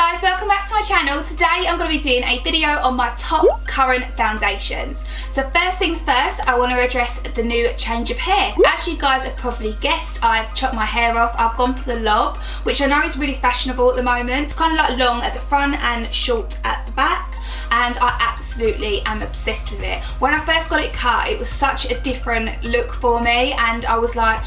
guys, welcome back to my channel. Today I'm going to be doing a video on my top current foundations. So first things first, I want to address the new change of hair. As you guys have probably guessed, I've chopped my hair off. I've gone for the lob, which I know is really fashionable at the moment. It's kind of like long at the front and short at the back, and I absolutely am obsessed with it. When I first got it cut, it was such a different look for me, and I was like,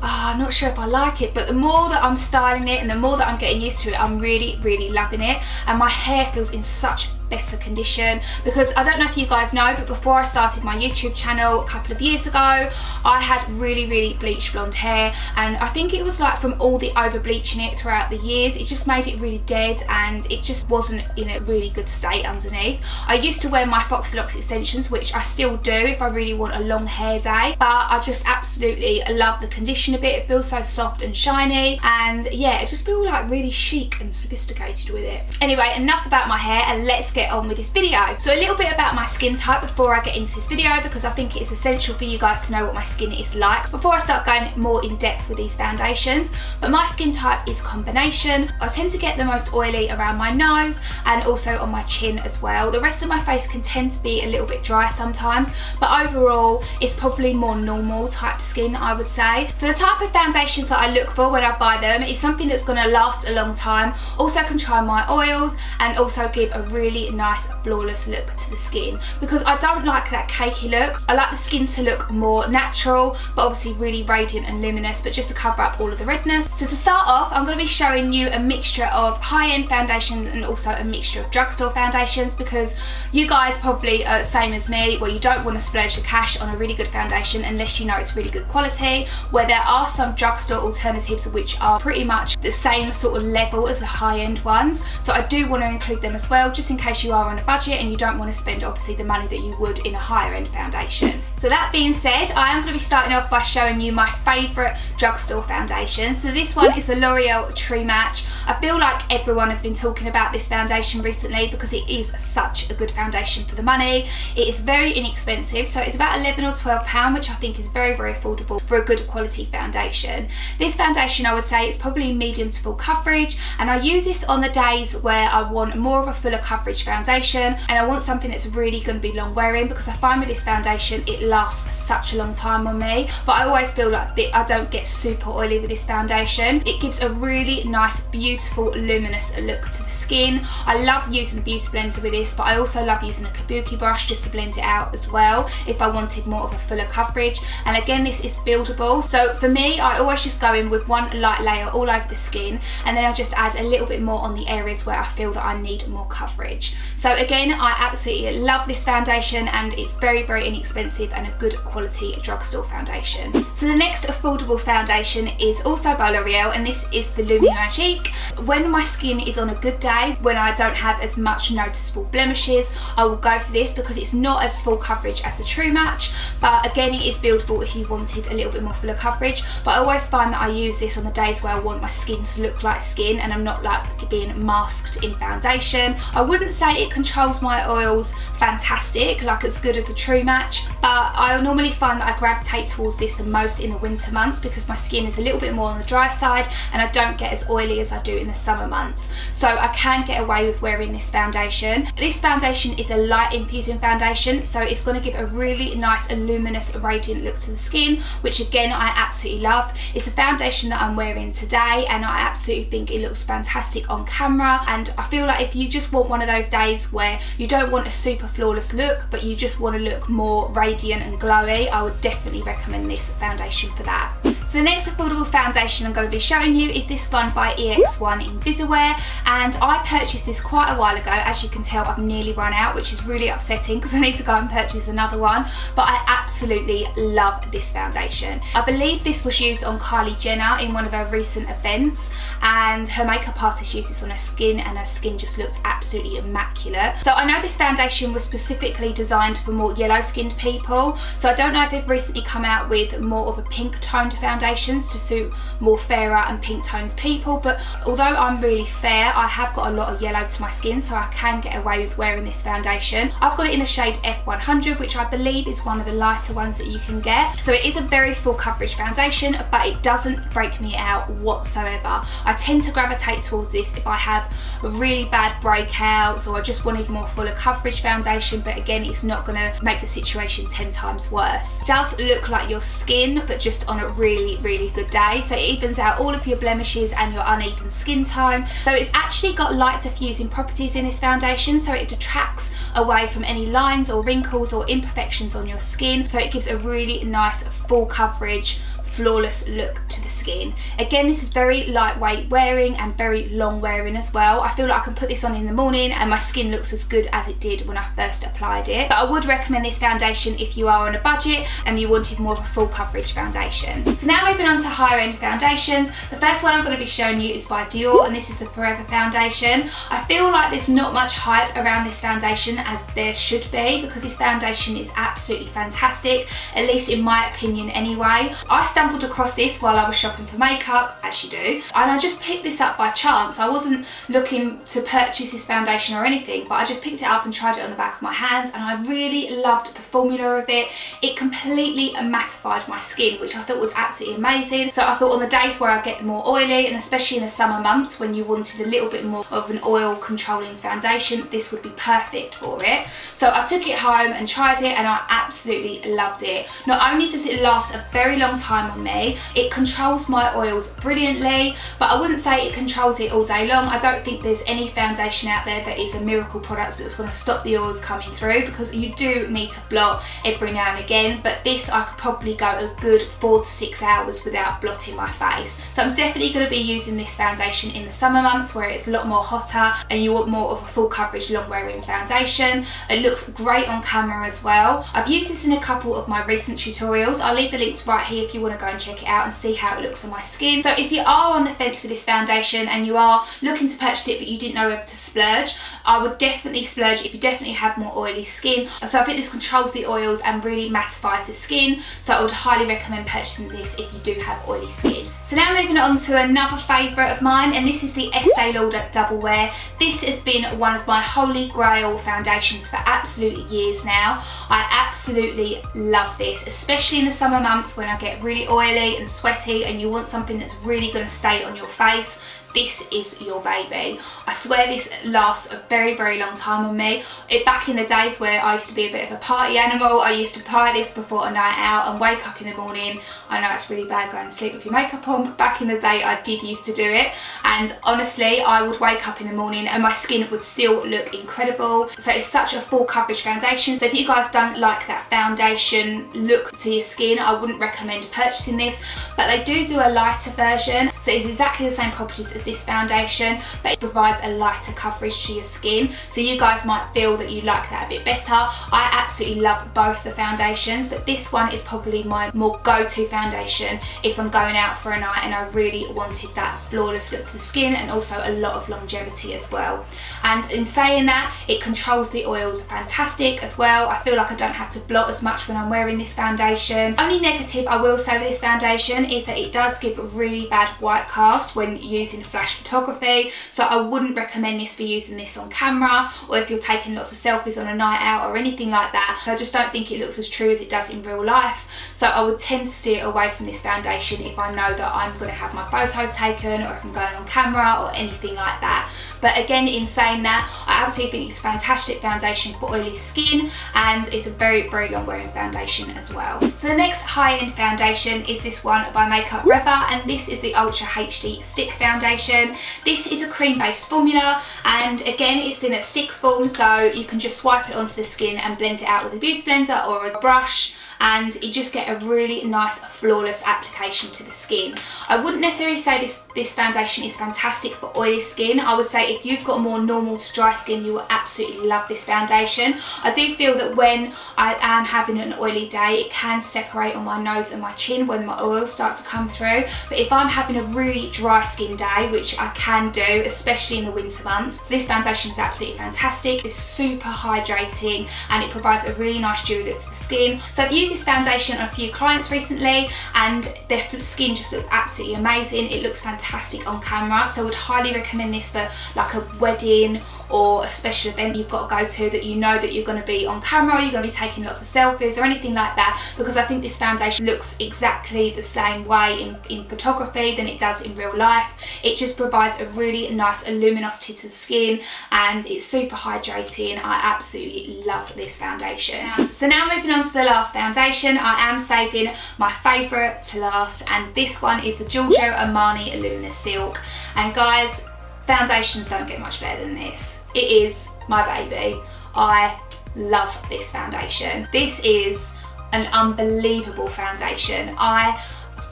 I'm not sure if I like it, but the more that I'm styling it and the more that I'm getting used to it, I'm really loving it, and my hair feels in such better condition. Because I don't know if you guys know, but before I started my YouTube channel a couple of years ago, I had really bleached blonde hair, and I think it was like from all the over bleaching it throughout the years, it just made it really dead and it just wasn't in a really good state underneath. I used to wear my Foxy Locks extensions, which I still do if I really want a long hair day, but I just absolutely love the condition of it. It feels so soft and shiny, and yeah, it just feels like really chic and sophisticated with it. Anyway, enough about my hair and let's get on with this video. So a little bit about my skin type before I get into this video, because I think it is essential for you guys to know what my skin is like before I start going more in depth with these foundations. But my skin type is combination. I tend to get the most oily around my nose and also on my chin as well. The rest of my face can tend to be a little bit dry sometimes, but overall it's probably more normal type skin, I would say. So the type of foundations that I look for when I buy them is something that's going to last a long time, also control my oils, and also give a really nice flawless look to the skin, because I don't like that cakey look. I like the skin to look more natural, but obviously really radiant and luminous, but just to cover up all of the redness. So to start off, I'm going to be showing you a mixture of high-end foundations and also a mixture of drugstore foundations, because you guys probably are the same as me, where you don't want to splurge the cash on a really good foundation unless you know it's really good quality, where there are some drugstore alternatives which are pretty much the same sort of level as the high-end ones. So I do want to include them as well, just in case you are on a budget and you don't want to spend obviously the money that you would in a higher end foundation. So that being said, I am going to be starting off by showing you my favourite drugstore foundation. So this one is the L'Oreal True Match. I feel like everyone has been talking about this foundation recently because it is such a good foundation for the money. It is very inexpensive, so it's about £11 or £12, which I think is very affordable for a good quality foundation. This foundation, I would say, is probably medium to full coverage, and I use this on the days where I want more of a fuller coverage foundation and I want something that's really going to be long wearing, because I find with this foundation it lasts such a long time on me, but I always feel like I don't get super oily with this foundation. It gives a really nice, beautiful, luminous look to the skin. I love using a beauty blender with this, but I also love using a kabuki brush just to blend it out as well if I wanted more of a fuller coverage. And again, this is buildable, so for me I always just go in with one light layer all over the skin, and then I just add a little bit more on the areas where I feel that I need more coverage. So again, I absolutely love this foundation, and it's very inexpensive and a good quality drugstore foundation. So the next affordable foundation is also by L'Oreal, and this is the Lumi Magique. When my skin is on a good day, when I don't have as much noticeable blemishes, I will go for this because it's not as full coverage as the True Match, but again, it is buildable if you wanted a little bit more fuller coverage. But I always find that I use this on the days where I want my skin to look like skin and I'm not like being masked in foundation. I wouldn't say it controls my oils fantastic, like as good as a True Match, but I normally find that I gravitate towards this the most in the winter months because my skin is a little bit more on the dry side and I don't get as oily as I do in the summer months. So I can get away with wearing this foundation. This foundation is a light infusing foundation, so it's going to give a really nice and luminous, radiant look to the skin, which again I absolutely love. It's a foundation that I'm wearing today and I absolutely think it looks fantastic on camera, and I feel like if you just want one of those days where you don't want a super flawless look but you just want to look more radiant and glowy, I would definitely recommend this foundation for that. So the next affordable foundation I'm going to be showing you is this one by EX1 Invisiwear, and I purchased this quite a while ago. As you can tell, I've nearly run out, which is really upsetting because I need to go and purchase another one, but I absolutely love this foundation. I believe this was used on Kylie Jenner in one of her recent events, and her makeup artist used this on her skin and her skin just looks absolutely immaculate. So I know this foundation was specifically designed for more yellow skinned people, purple. So I don't know if they've recently come out with more of a pink toned foundations to suit more fairer and pink toned people, but although I'm really fair, I have got a lot of yellow to my skin, so I can get away with wearing this foundation. I've got it in the shade F100, which I believe is one of the lighter ones that you can get. So it is a very full coverage foundation, but it doesn't break me out whatsoever. I tend to gravitate towards this if I have really bad breakouts or I just wanted more fuller coverage foundation, but again, it's not going to make the situation 10 times worse. It does look like your skin, but just on a really, really good day. So it evens out all of your blemishes and your uneven skin tone. So it's actually got light diffusing properties in this foundation, so it detracts away from any lines or wrinkles or imperfections on your skin. So it gives a really nice full coverage, flawless look to the skin. Again, this is very lightweight wearing and very long wearing as well. I feel like I can put this on in the morning and my skin looks as good as it did when I first applied it. But I would recommend this foundation if you are on a budget and you wanted more of a full coverage foundation. So now moving on to higher end foundations. The first one I'm going to be showing you is by Dior, and this is the Forever foundation. I feel like there's not much hype around this foundation as there should be, because this foundation is absolutely fantastic, at least in my opinion anyway. I stumbled across this while I was shopping for makeup, as you do, and I just picked this up by chance. I wasn't looking to purchase this foundation or anything, but I just picked it up and tried it on the back of my hands, and I really loved the formula of it. It completely mattified my skin, which I thought was absolutely amazing. So I thought on the days where I get more oily, and especially in the summer months when you wanted a little bit more of an oil controlling foundation, this would be perfect for it. So I took it home and tried it, and I absolutely loved it. Not only does it last a very long time on me, it controls my oils brilliantly, but I wouldn't say it controls it all day long. I don't think there's any foundation out there that is a miracle product that's going to stop the oils coming through, because you do need to blot every now and again, but this I could probably go a good 4 to 6 hours without blotting my face. So I'm definitely going to be using this foundation in the summer months where it's a lot more hotter and you want more of a full coverage long wearing foundation. It looks great on camera as well. I've used this in a couple of my recent tutorials. I'll leave the links right here if you want to go and check it out and see how it looks on my skin. So if you are on the fence for this foundation and you are looking to purchase it but you didn't know whether to splurge, I would definitely splurge if you definitely have more oily skin. So I think this controls the oils and really mattifies the skin, so I would highly recommend purchasing this if you do have oily skin. So now moving on to another favourite of mine, and this is the Estee Lauder Double Wear. This has been one of my holy grail foundations for absolute years now. I absolutely love this, especially in the summer months when I get really oily and sweaty and you want something that's really going to stay on your face. This is your baby. I swear this lasts a very, very long time on me. Back in the days where I used to be a bit of a party animal, I used to apply this before a night out and wake up in the morning. I know it's really bad going to sleep with your makeup on, but back in the day I did used to do it, and honestly I would wake up in the morning and my skin would still look incredible. So it's such a full coverage foundation, so if you guys don't like that foundation look to your skin, I wouldn't recommend purchasing this, but they do a lighter version, so it's exactly the same properties as this foundation, but it provides a lighter coverage to your skin, so you guys might feel that you like that a bit better. I absolutely love both the foundations, but this one is probably my more go-to foundation if I'm going out for a night and I really wanted that flawless look to the skin and also a lot of longevity as well. And in saying that, it controls the oils fantastic as well. I feel like I don't have to blot as much when I'm wearing this foundation. Only negative I will say with this foundation is that it does give a really bad white cast when using flash photography, so I wouldn't recommend this for using this on camera or if you're taking lots of selfies on a night out or anything like that. I just don't think it looks as true as it does in real life, so I would tend to steer away from this foundation if I know that I'm going to have my photos taken or if I'm going on camera or anything like that. But again, in saying that, I absolutely think it's a fantastic foundation for oily skin, and it's a very, very long wearing foundation as well. So the next high-end foundation is this one by Makeup Forever, and this is the Ultra HD Stick Foundation. This is a cream-based formula, and again, it's in a stick form, so you can just swipe it onto the skin and blend it out with a beauty blender or a brush, and you just get a really nice flawless application to the skin. I wouldn't necessarily say this this foundation is fantastic for oily skin. I would say if you've got more normal to dry skin, you will absolutely love this foundation. I do feel that when I am having an oily day, it can separate on my nose and my chin when my oils start to come through. But if I'm having a really dry skin day, which I can do, especially in the winter months, so this foundation is absolutely fantastic. It's super hydrating and it provides a really nice dewy look to the skin. So I've used this foundation on a few clients recently and their skin just looks absolutely amazing. It looks fantastic on camera, so I would highly recommend this for like a wedding or a special event you've got to go to that you know that you're going to be on camera, you're going to be taking lots of selfies or anything like that, because I think this foundation looks exactly the same way in photography than it does in real life. It just provides a really nice luminosity to the skin and it's super hydrating. I absolutely love this foundation. So now moving on to the last foundation, I am saving my favourite to last, and this one is the Giorgio Armani Luminous Silk. And guys, foundations don't get much better than this. It is my baby. I love this foundation. This is an unbelievable foundation. I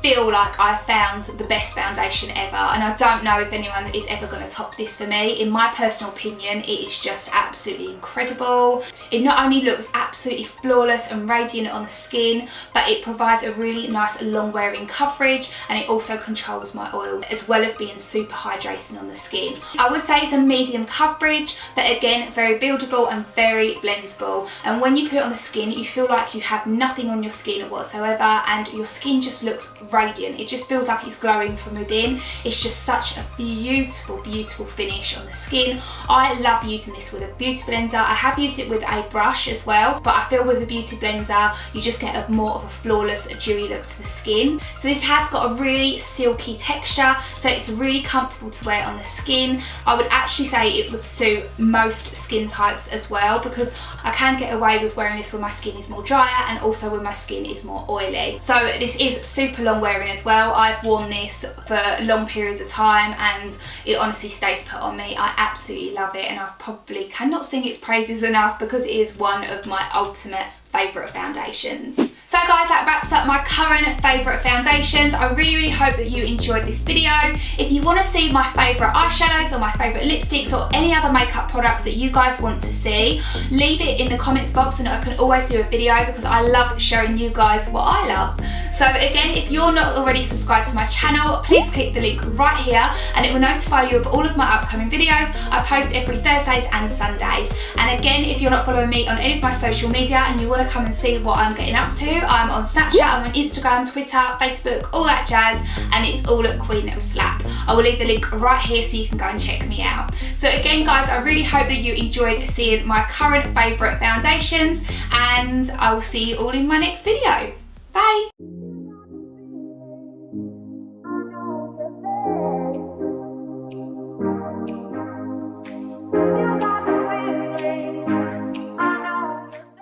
feel like I found the best foundation ever, and I don't know if anyone is ever going to top this for me. In my personal opinion, it is just absolutely incredible. It not only looks absolutely flawless and radiant on the skin, but it provides a really nice long wearing coverage, and it also controls my oil as well as being super hydrating on the skin. I would say it's a medium coverage, but again very buildable and very blendable, and when you put it on the skin you feel like you have nothing on your skin whatsoever and your skin just looks radiant. It just feels like it's glowing from within. It's just such a beautiful finish on the skin. I love using this with a beauty blender. I have used it with a brush as well, but I feel with a beauty blender you just get a more of a flawless dewy look to the skin. So this has got a really silky texture, so it's really comfortable to wear on the skin. I would actually say it would suit most skin types as well, because I can get away with wearing this when my skin is more drier and also when my skin is more oily. So this is super long wearing as well. I've worn this for long periods of time and it honestly stays put on me. I absolutely love it, and I probably cannot sing its praises enough because it is one of my ultimate favourite foundations. So guys, that wraps up my current favourite foundations. I really hope that you enjoyed this video. If you want to see my favourite eyeshadows or my favourite lipsticks or any other makeup products that you guys want to see, leave it in the comments box and I can always do a video because I love showing you guys what I love. So again, if you're not already subscribed to my channel, please click the link right here and it will notify you of all of my upcoming videos. I post every Thursdays and Sundays. And again, if you're not following me on any of my social media and you want to come and see what I'm getting up to, I'm on Snapchat, I'm on Instagram, Twitter, Facebook, all that jazz, and it's all at Queen of Slap. I will leave the link right here so you can go and check me out. So again guys, I really hope that you enjoyed seeing my current favourite foundations, and I will see you all in my next video. Bye!